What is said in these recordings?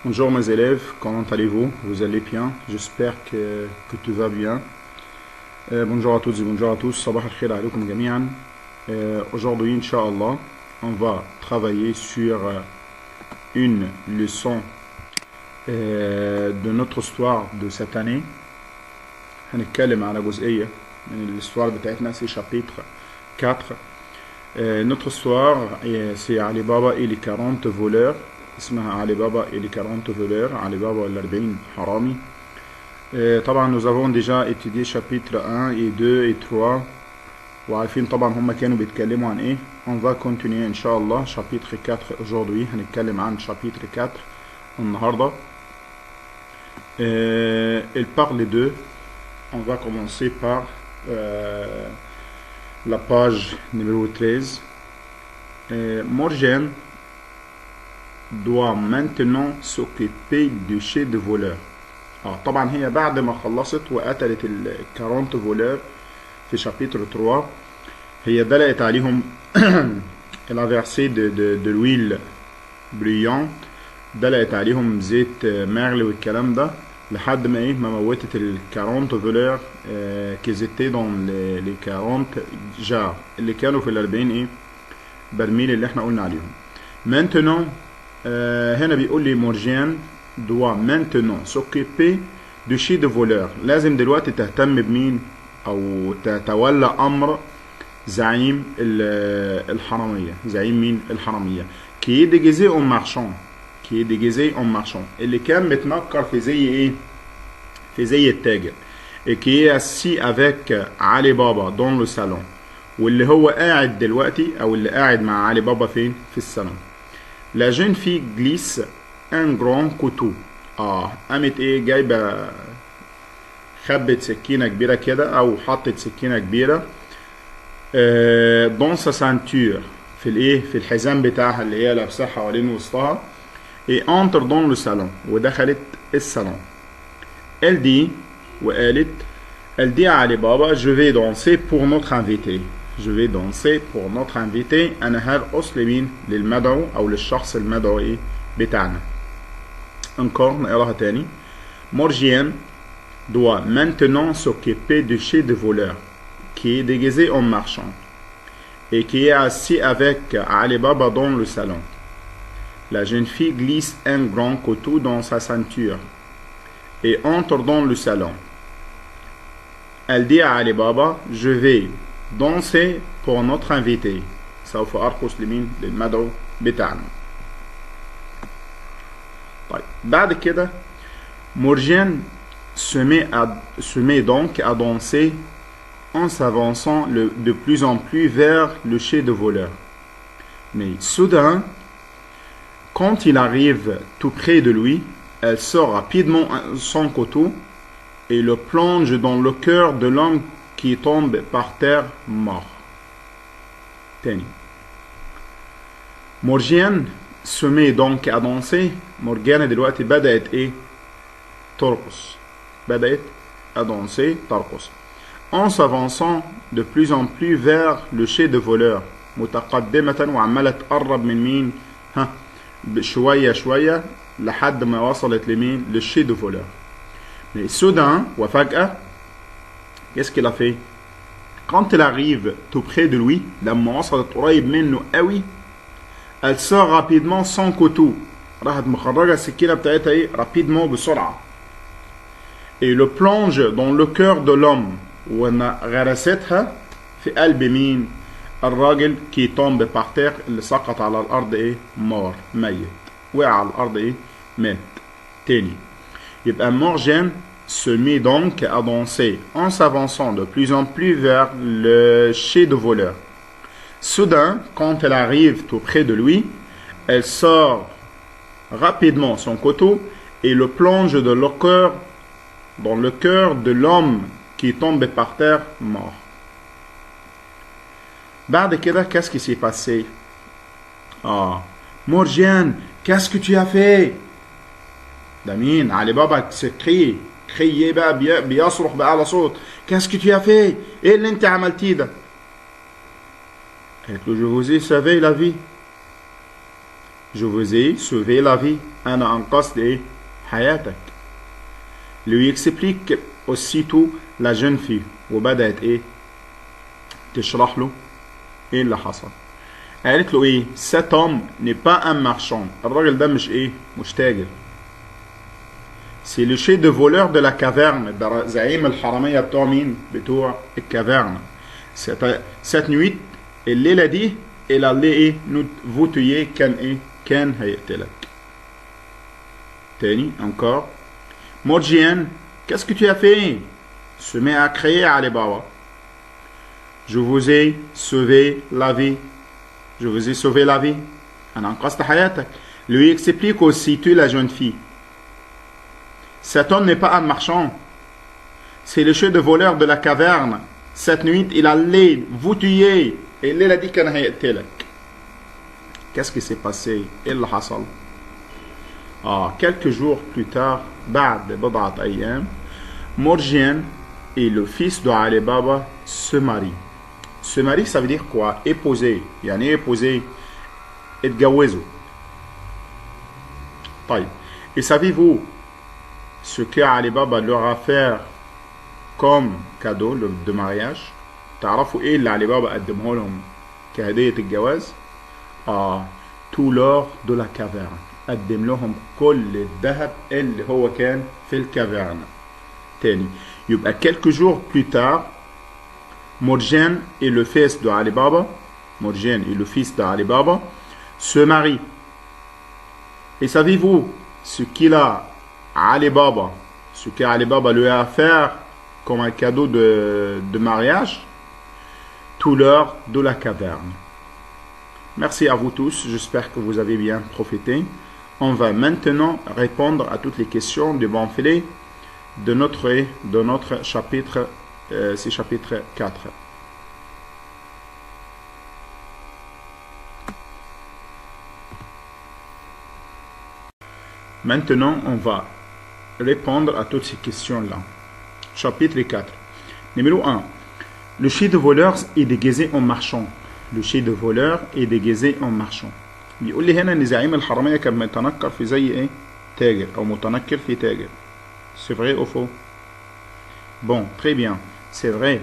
Bonjour mes élèves, comment allez-vous? Vous allez bien? J'espère que tout va bien. Bonjour à toutes et bonjour à tous. Sabah al-khair alaykoum jami'an. Aujourd'hui, Inch'Allah, on va travailler sur une leçon de notre histoire de cette année. هنتكلم على جزئية من الhistoire بتاعتنا, c'est chapitre 4. Notre histoire, c'est Ali Baba et les 40 voleurs. اسمها علي بابا et les 40 voleurs, علي بابا وال 40 حرامي. طبعا nous avons déjà étudié chapitre 1 et 2 et 3 وعارفين طبعا هم كانوا بيتكلموا عن ايه. On va continuer ان شاء الله chapitre 4 aujourd'hui. هنتكلم عن chapitre 4 النهارده. Il parle de, on va commencer par la page numéro 13. Morgan doit maintenant s'occuper du chef de voleur. طبعا هي بعد ما خلصت وقتلت ال 40 voleurs في chapitre 3 هي دلقت عليهم elle a versé de l'huile brillante, دلقت عليهم زيت مغلي والكلام ده لحد ما ايه ما موتت ال 40 voleurs qui étaient dans les 40 jars اللي كانوا في ال 40 ايه برميل اللي احنا قلنا عليهم. Maintenant هنا بيقول لي مورجان doit maintenant s'occuper du chef de voleur. لازم دلوقتي تهتم بمين او تتولى امر زعيم الحرامية. زعيم مين؟ الحرامية. qui est déguisé en marchand. qui est déguisé en marchand اللي كان متنكر في زي ايه؟ في زي التاجر. et qui est assis avec علي بابا dans le salon. واللي هو قاعد دلوقتي او اللي قاعد مع علي بابا فين؟ في الصالون. La jeune fille glisse un grand couteau. قامت ايه جايبه خبت سكينه كبيره كده او حطت سكينه كبيره dans sa ceinture في الايه في الحزام بتاعها اللي هي لابساه حوالين وسطها. et entre dans le salon ودخلت الصالون. elle dit وقالت elle dit à Ali Baba je vais danser pour notre invité. je vais danser pour notre invité. أنا هرقص لمين؟ للمدعو أو للشخص المدعو إيه بتاعنا. encore نقراها تاني. Morgiane doit maintenant s'occuper du chef de voleur qui est déguisé en marchand et qui est assis avec Ali Baba dans le salon. La jeune fille glisse un grand couteau dans sa ceinture et entre dans le salon. Elle dit à Ali Baba je vais danser pour notre invité. سوف أرقص لمين؟ للمدعو بتاعنا. طيب بعد كده Morgiane se met donc à danser en s'avançant de plus en plus vers le chef de voleur. Mais soudain, quand il arrive tout près de lui, elle sort rapidement son couteau et le plonge dans le cœur de l'homme qui tombe par terre mort. تاني. Morgiane se met donc à danser. Morgiane دلوقتي بدأت ايه؟ ترقص. بدأت à danser ترقص. En s'avançant de plus en plus vers le chef de voleur. متقدمة وعمالة تقرب من مين؟ شوية شوية لحد ما وصلت لمين؟ للchef de voleur. Mais soudain وفجأة qu'est-ce qu'il a fait? Quand elle arrive tout près de lui, لما وصلت قريب منه قوي, elle sort rapidement son couteau. راحت مخرجة السكينة بتاعتها ايه؟ rapidement بسرعة. Et le plonge dans le cœur de l'homme. وغرستها في قلب مين؟ الراجل qui tombe par terre اللي سقط على الأرض ايه؟ mort ميت. وقع على الأرض ايه؟ مات. تاني. يبقى Morgiane se met donc à danser en s'avançant de plus en plus vers le chef de voleur. Soudain, quand elle arrive tout près de lui, elle sort rapidement son couteau et le plonge dans le cœur de l'homme qui tombe par terre mort. بعد كده, qu'est-ce qui s'est passé? Morgiane, qu'est-ce que tu as fait? ده مين؟ علي بابا s'écrie. crier بقى بيصرخ بأعلى صوت. Qu'est-ce que tu as fait? ايه اللي انت عملتيه ده؟ قالت له je vous ai sauvé la vie. Je vous ai sauvé la vie. أنا أنقذت إيه؟ حياتك. Lui explique aussitôt la jeune fille وبدأت إيه؟ تشرح له إيه اللي حصل. قالت له إيه؟ Cet homme n'est pas un marchand. الراجل ده مش إيه؟ مش تاجر. C'est le chef de voleur de la caverne. ده زعيم الحرامية بتوع مين؟ بتوع الكافرن. Cette nuit الليلة دي il allait إيه؟ vous tuer. كان إيه؟ كان هيقتلك. تاني encore. Morgiane, qu'est-ce que tu as fait? Se met à crier Ali Baba. Je vous ai sauvé la vie. Je vous ai sauvé la vie. أنا أنقذت حياتك. Lui explique aussitôt la jeune fille. Cet homme n'est pas un marchand. C'est le chef de voleur de la caverne. Cette nuit, il allait vous tuer. Et il a dit qu'il allait tuer. Qu'est-ce qui s'est passé? إيه اللي حصل? Quelques jours plus tard, بعد بضعة أيام, Morgiane et le fils de Ali Baba se marient. Se marient, ça veut dire quoi? Épouser. يعني ايه épouser? اتجوزوا. طيب. Et savez-vous ce que Ali Baba leur a fait comme cadeau de mariage? تعرفوا ايه اللي علي بابا قدمه لهم كهدية الجواز؟ tout l'or de la caverne. قدم لهم كل الذهب اللي هو كان في الكافرن. تاني يبقى quelques jours plus tard, Morgiane et le fils de Ali Baba, Morgiane et le fils de Ali Baba se marient. Et savez-vous ce qu'il a Ali Baba, ce qu'Ali Baba lui a offert comme un cadeau de mariage? Tout l'or de la caverne. Merci à vous tous, j'espère que vous avez bien profité. On va maintenant répondre à toutes les questions du Banfilé de notre chapitre, c'est chapitre 4. Maintenant, on va répondre à toutes ces questions-là. Chapitre 4. Numéro 1. Le chef de voleur est déguisé en marchand. Le chef de voleur est déguisé en marchand. بيقول لي هنا ان زعيم الحراميه كان متنكر في زي ايه؟ تاجر او متنكر في تاجر. C'est vrai ou faux? Bon, très bien, c'est vrai.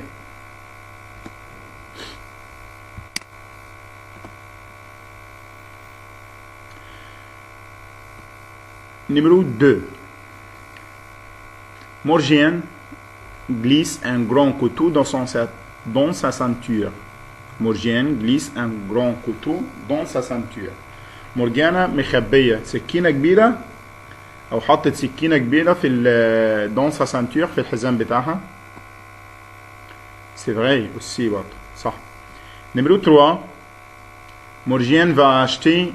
Numéro 2. Morgiane glisse un grand couteau dans sa ceinture. Morgiane glisse un grand couteau dans sa ceinture. مورجانا مخبية سكينة كبيرة أو حطت سكينة كبيرة في dans sa ceinture في الحزام بتاعها. C'est vrai aussi برضه صح. Numéro 3. Morgiane va chanter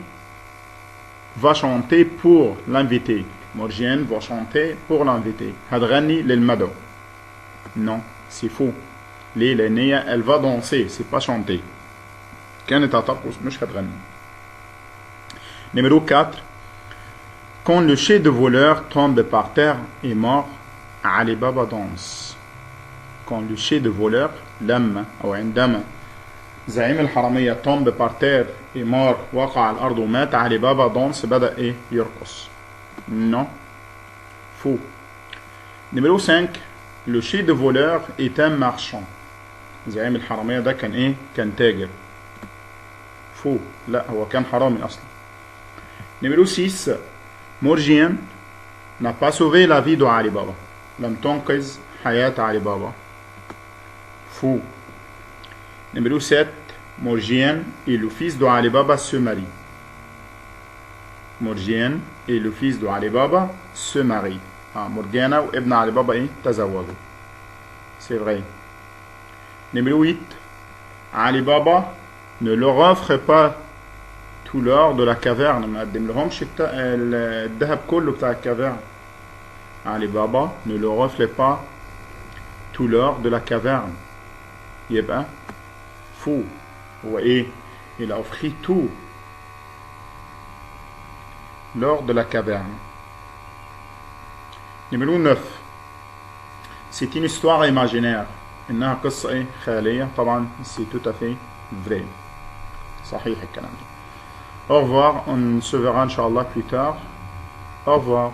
pour l'invité. Morgiane va chanter pour l'invité. هتغني للمدعو. Non, c'est faux. ليه؟ لأن هي elle va danser, c'est pas chanter. كانت هترقص مش هتغني. Numéro 4. Quand le chef de voleur tombe par terre et mort, Ali Baba danse. Quand le chef de voleur, لما أو عندما زعيم الحرامية tombe par terre et mort وقع على الأرض ومات, علي بابا danse بدأ إيه؟ يرقص. Non. Faux. Numéro 5. Le chef de voleur est un marchand. زعيم الحرامية ده كان إيه؟ كان تاجر. Faux. لا هو كان حرامي أصلا. Numéro 6. Morgiane n'a pas sauvé la vie de Ali Baba. لم تنقذ حياة علي بابا. Faux. Numéro 7. Morgiane et le fils de Ali Baba se marient. Morgiane et le fils de Ali Baba se marient. Morgiana وابن علي بابا ايه تزوجوا. C'est vrai. Numéro 8. Ali Baba ne leur offre pas tout l'or de la caverne. ما قدم لهمش الذهب كله بتاع الكافرن. Ali Baba ne leur offre pas tout l'or de la caverne. يبقى faux. هو ايه؟ il a offert tout l'or de la caverne. Numéro 9. C'est une histoire imaginaire. إنها قصة إيه؟ خيالية. طبعا c'est tout à fait vrai. صحيح الكلام ده. Au revoir, on se verra Inch'Allah plus tard. Au revoir.